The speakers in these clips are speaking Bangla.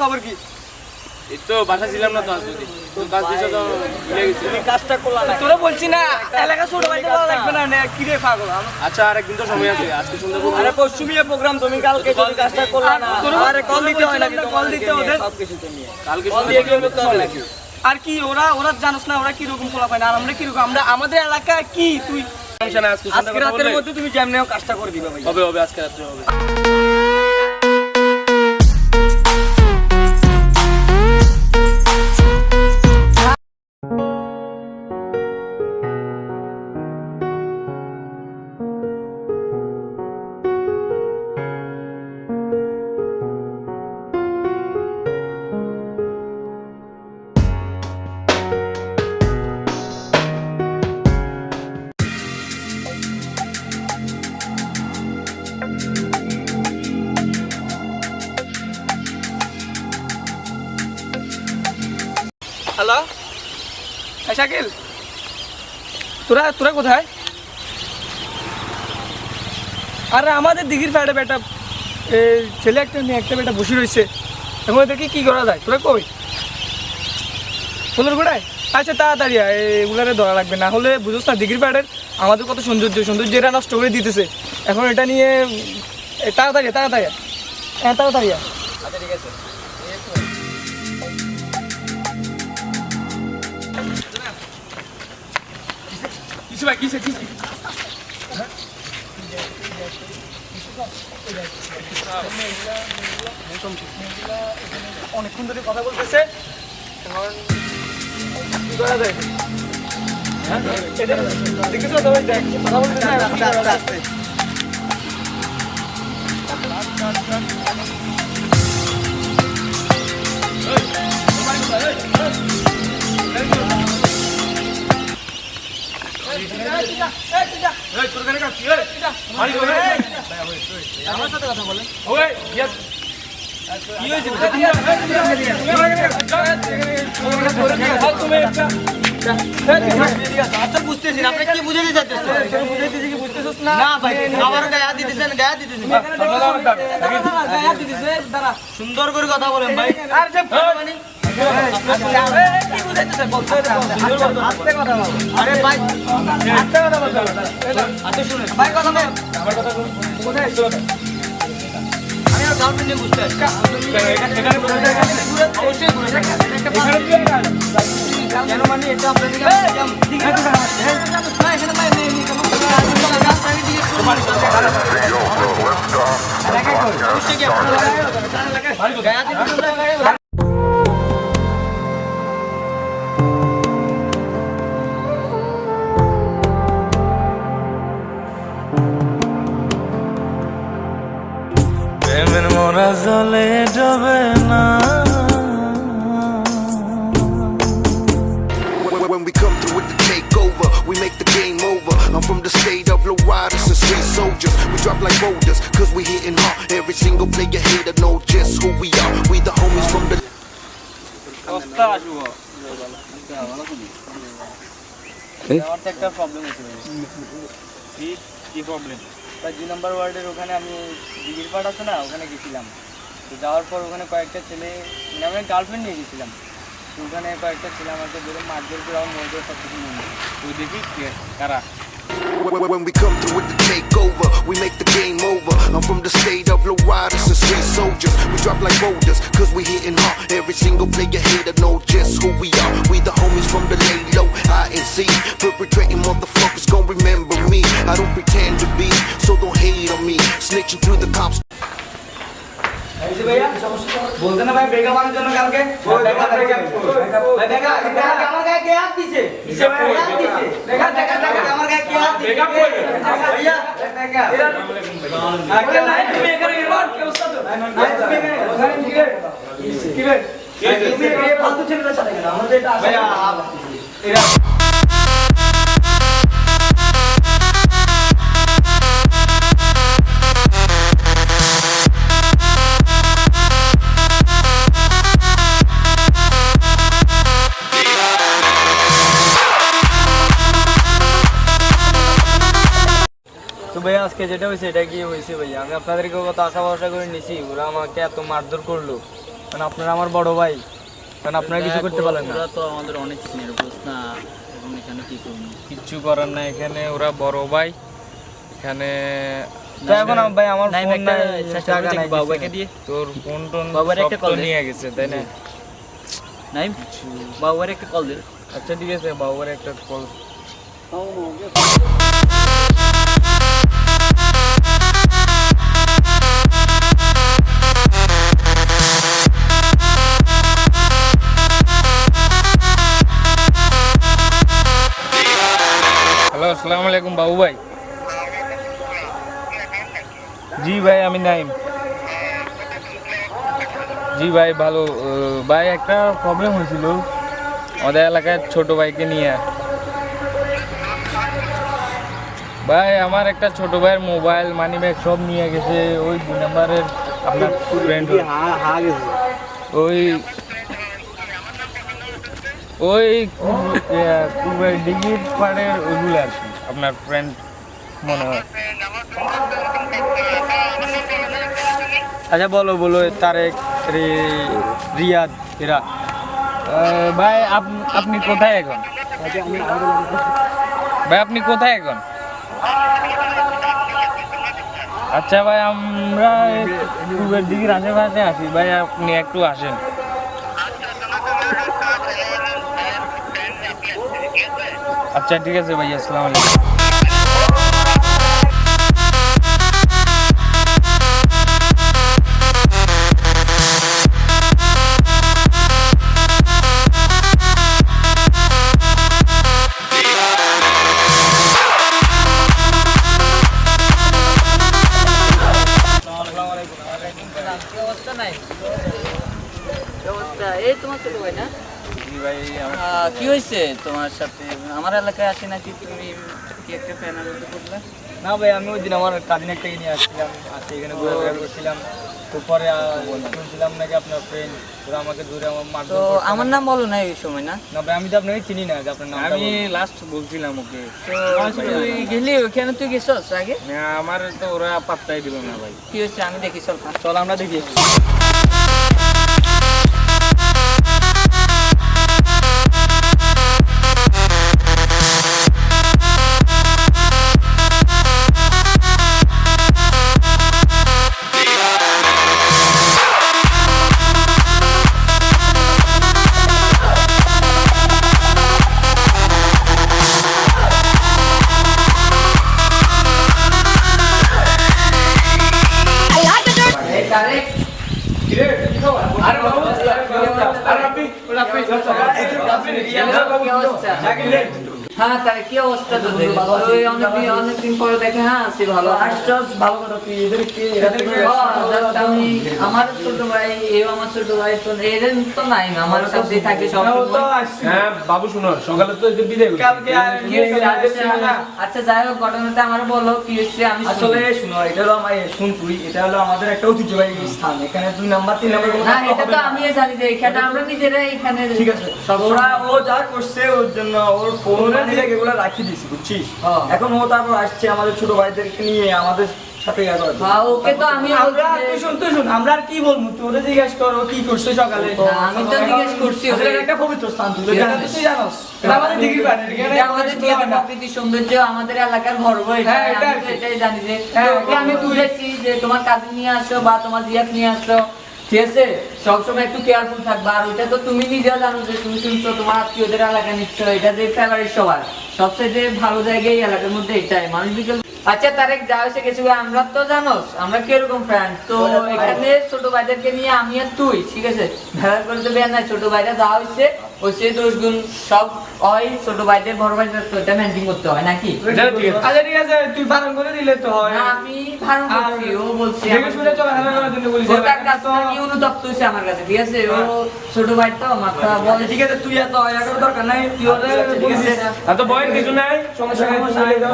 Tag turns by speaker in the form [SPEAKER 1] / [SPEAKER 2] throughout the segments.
[SPEAKER 1] খবর কি?
[SPEAKER 2] এই তো বাসা ছিলাম না তো আজ যদি তো কাজ দিছো তো ভুলে গেছি।
[SPEAKER 1] তুমি কাজটা করলা না, তোরা বলছি না এলাকা ছোট ভাইতে ভালো লাগবে না, কি রে পাগল?
[SPEAKER 2] আচ্ছা আরেকদিন তো সময় আছে, আজকে সন্ধ্যা করব।
[SPEAKER 1] আরে পরশু মিয়া প্রোগ্রাম, তুমি কালকে যদি কাজটা করলা না, আরে কল দিতে হয় না, কল দিতে ওদের সব কিছু তুমি
[SPEAKER 2] কালকে
[SPEAKER 1] কল দিয়ে গেলে তো হবে নাকি? আর কি ওরা জানোস না ওরা কি রকম ফলা পায় না, আর আমরা কি রকম, আমরা আমাদের এলাকা কি তুই
[SPEAKER 2] টেনশন আজকে সন্ধ্যা
[SPEAKER 1] আজকে
[SPEAKER 2] কথা
[SPEAKER 1] রাতের
[SPEAKER 2] বললে
[SPEAKER 1] মধ্যে তুমি যেমনেও কাজটা করে দিবা ভাই।
[SPEAKER 2] হবে হবে আজকে রাতে হবে।
[SPEAKER 1] হ্যালো শাকিল, তোরা কোথায়? আরে আমাদের দিঘির পাড়ে বেটা ছেলে একটা মেয়ে একটা বেটা বসে রয়েছে, এখন ওদেরকে কি করা যায়? তোরা কই ফুলের গোড়ায়? আচ্ছা তাড়াতাড়ি এগুলারে ধরা লাগবে, না হলে বুঝোস না দিঘির পাড়ের আমাদের কত সৌন্দর্য এরা নষ্ট করে দিতেছে। এখন এটা নিয়ে তাড়াতাড়ি হ্যাঁ তাড়াতাড়ি। আচ্ছা ঠিক আছে। অনেকক্ষণ ধরে কথা বলতেছে, এখন কি করা যায়? দেখেছো তো কথা বলতেছে আমার সাথে কথা বলেন। কি হয়েছে? আচ্ছা বুঝতেছি না, আপনি কি বুঝাতে চাচ্ছেন? না ভাই আমার গায়া দিতেছেন। সুন্দর করে কথা বলেন ভাই। আরে ভাই আচ্ছা শুনে ভাই কথা বল। আমি আর গার্লফ্রেন্ড নিয়ে বুঝতে পারছি কেন মানে এটা আপনাদের
[SPEAKER 3] প্রেমের মোরা জলে ডবে না।
[SPEAKER 4] When we come through with the takeover, we make the game over. I'm from the state of low riders and street soldiers. We drop like boulders, cause we hitting hard. Every single player here to know just who we are. We the homies from the...
[SPEAKER 1] একটা প্রবলেম হচ্ছে।
[SPEAKER 2] কি প্রবলেম?
[SPEAKER 1] 2 নম্বর ওয়ার্ডের ওখানে আমি দিঘির পাড় আছে না, ওখানে গেছিলাম। তো যাওয়ার পর ওখানে কয়েকটা ছেলে, মানে আমি গার্লফ্রেন্ড নিয়ে গেছিলাম, তো ওখানে কয়েকটা ছেলে আমাকে ধরে মারধর করে আমার মজুর সব কিছু নিয়ে নিয়েছে।
[SPEAKER 2] তুই দেখি কারা?
[SPEAKER 4] When we come through with the takeover, we make the game over. I'm from the state of low riders and street soldiers. We drop like boulders, cause we hitting hard. Every single player here to know just who we are. We the homies from the lay low, INC. Perpetrating motherfuckers gon' remember me. I don't pretend to be, so don't hate on me. Snitching through the cops.
[SPEAKER 1] বলতে না ভাই ব্রেকআপ আনার জন্য কালকে আমার গায়ে কে হাত দিছে? আমার গায়ে কে হাত দিছে? ভাইয়া তুমি এখানে কি অবস্থা? কি রে ফালতু ছেলেদের সাথে কেন? আমাদের এটা ভাইয়া ভাইয়া আজকে যেটা হয়েছে এটা কি হয়েছে ভাইয়া? আমি আপনাদেরকে কত আশা ভরসা করে নিছি, ওরা আমাকে এত মারধর করলো, কারণ আপনারা আমার বড় ভাই, কারণ আপনারা কিছু করতে পারলেন না।
[SPEAKER 5] ওরা তো আমাদের অনেক সিনিয়র বুঝ না, এখন এখানে কি করবো?
[SPEAKER 2] কিচ্ছু করার না, এখানে ওরা বড় ভাই, এখানে
[SPEAKER 1] তো এখন ভাই আমার
[SPEAKER 5] নাইম
[SPEAKER 1] ফোন
[SPEAKER 5] একটা
[SPEAKER 1] নাই,
[SPEAKER 5] চেষ্টা
[SPEAKER 1] টাকা
[SPEAKER 5] করে
[SPEAKER 1] নাই,
[SPEAKER 5] দেখি বাবুকে দিয়ে।
[SPEAKER 2] তোর ফোন টোন
[SPEAKER 5] বাবার একটা
[SPEAKER 2] সব
[SPEAKER 5] call
[SPEAKER 2] তো
[SPEAKER 5] দে।
[SPEAKER 2] নিয়ে গেছে তাই না?
[SPEAKER 5] নাইম বাবুর একটা কল দে।
[SPEAKER 2] আচ্ছা ঠিক আছে, বাবার একটা কল। হ্যালো, আসসালামু আলাইকুম বাবু ভাই। জি ভাই, আমি নাইম। জি ভাই ভালো। ভাই একটা প্রবলেম হয়েছিল আমাদের এলাকায় ছোট ভাইকে নিয়ে। ভাই আমার একটা ছোট ভাইয়ের মোবাইল, মানি ব্যাগ সব নিয়ে গেছে ওই 2 নম্বরের আপনার ফ্রেন্ড, ওই ওই ডিগ্রির পাড়ের ওইগুলো আর কি, আপনার ফ্রেন্ড মনে হয়।
[SPEAKER 1] আচ্ছা বলো বলো, তারেক, রিয়াদ, এরা।
[SPEAKER 2] ভাই আপনি কোথায় এখন? ভাই আপনি কোথায় এখন? আচ্ছা ভাই আমরা পূর্বের দিকের আশেপাশে আছি, ভাই আপনি একটু আসেন। আচ্ছা ঠিক আছে ভাই, আসসালামু আলাইকুম।
[SPEAKER 5] কি অবস্থা নাই? কি অবস্থা? এই তোমার ছোট ভাই না?
[SPEAKER 2] জি ভাই
[SPEAKER 5] কি হয়েছে তোমার সাথে? আমার এলাকায় আসে নাকি তুমি কি একটা প্যানেল করলে?
[SPEAKER 1] না ভাই, আমি ওই দিন আমার কাজিন একটাকে নিয়ে আসছিলাম, আসে এখানে ঘোরাঘুরা করছিলাম, তো পরে শুনছিলাম নাকি আপনার ফ্রেন্ড ওরা আমাকে ধরে আমার
[SPEAKER 5] তো
[SPEAKER 1] মারধর করছে।
[SPEAKER 5] আমার নাম বলো না এই সময় না?
[SPEAKER 1] না ভাই, আমি তো আপনাকে চিনি না যে আপনার নাম।
[SPEAKER 2] আমি লাস্ট বলছিলাম ওকে,
[SPEAKER 5] তো তুই গেলি ওখানে, তুই গেছস আগে?
[SPEAKER 2] না, আমার তো ওরা পাত্তাই দিল না ভাই।
[SPEAKER 5] কি হয়েছে আমি দেখি, চল
[SPEAKER 1] চল আমরা দেখি।
[SPEAKER 5] হ্যাঁ তাহলে কি অবস্থা তোদের? ওই অনেকদিন পরে দেখে, হ্যাঁ আছি ভালো।
[SPEAKER 1] ভালো কথা, তুই এদেরকে
[SPEAKER 5] আমি আমার ছোট ভাই, এও আমার ছোট ভাই, তো এদের তো নাই, আমার সাথে থাকে সব সময়।
[SPEAKER 2] হ্যাঁ বাবু শুনো, সকালে তো এদের বিদায় করছি।
[SPEAKER 5] কি হয়েছে? আচ্ছা যাই হোক, ঘটনাটা আমার বলো কি হয়েছে। আমি
[SPEAKER 1] আসলে শুনো, এটা হলো আমার শুন তুই, এটা হলো আমাদের একটা ঐতিহ্যবাহী স্থান, এখানে 2 নাম্বার 3 নাম্বার
[SPEAKER 5] না, এটা তো আমিও জানি যে এখানে আমরা নিজেরা এখানে
[SPEAKER 1] ঠিক আছে। ওরা ও যা করছে ওর জন্য ওর ফোন এগুলো রাখি দিছি, বুঝছিস? এখন ও তারপর আসছে আমাদের ছোট ভাইদেরকে নিয়ে আমাদের সাথে ইয়া করার জন্য।
[SPEAKER 5] ওকে তো আমি
[SPEAKER 1] আমরা তুই শুন আমরা আর কি বলবো, তুই ওরা জিজ্ঞেস কর ও কি করছে সকালে।
[SPEAKER 5] আমি তো জিজ্ঞেস করছি,
[SPEAKER 1] আসলে এটা একটা পবিত্র স্থান, তুই তো জানিস, তুই জানোস এটা আমাদের দিঘির পাড়ে,
[SPEAKER 5] এটা আমাদের দিয়ে প্রকৃতি সৌন্দর্য, আমাদের এলাকার গর্ব এটা।
[SPEAKER 1] হ্যাঁ, এটা
[SPEAKER 5] আমি তো
[SPEAKER 1] আর কি।
[SPEAKER 5] এটাই জানি যে
[SPEAKER 1] হ্যাঁ,
[SPEAKER 5] ওকে আমি বুঝেছি যে তোমার কাছে নিয়ে আসো বা তোমার জিয়াত নিয়ে আসো, ঠিক আছে, সবসময় একটু কেয়ারফুল থাকবা। আর ওইটা তো তুমি নিজেও জানো যে তুমি শুনছো তোমার আত্মীয়দের এলাকা নিচ্ছ, এটা যে ফেভারিট সবার সবচেয়ে ভালো জায়গায় এই এলাকার মধ্যে এটাই মানুষ বিকেল। আচ্ছা তারেক, যা হয়েছে গেছে, আমরা তো জানোস আমরা কিরকম ফ্রেন্ড, তো এখানে ছোট ভাইদেরকে নিয়ে আমি আর তুই, ঠিক আছে, ভেড়া করে তো বের নাই, ছোট ভাইরা যা হয়েছে ওই সে দোষ গুণ সব হয়, ছোট ভাইদের বড় ভাইদের তো এটা মেনটেন করতে হয় নাকি?
[SPEAKER 1] আচ্ছা ঠিক আছে, তুই বারণ করে দিলে তো হয়।
[SPEAKER 5] না, আমি ভালো করছি, ও বলছে
[SPEAKER 1] দেখে শুনে চলাফেরা করার জন্য বলিস।
[SPEAKER 5] ও তার কাছে নাকি অনুতপ্ত হয়েছে আমার কাছে, ঠিক আছে, ও ছোট ভাই তো মাথা বলে।
[SPEAKER 1] ঠিক আছে, তুই এত ইয়া করার দরকার নাই, তুই ওদের বলিস।
[SPEAKER 2] এত ভয়ের কিছু নাই, সমস্যা নাই।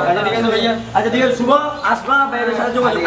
[SPEAKER 1] আচ্ছা ঠিক আছে ভাইয়া, আচ্ছা ঠিক আছে, শুভ আসবা, ভাইয়ের সাথে যোগাযোগ।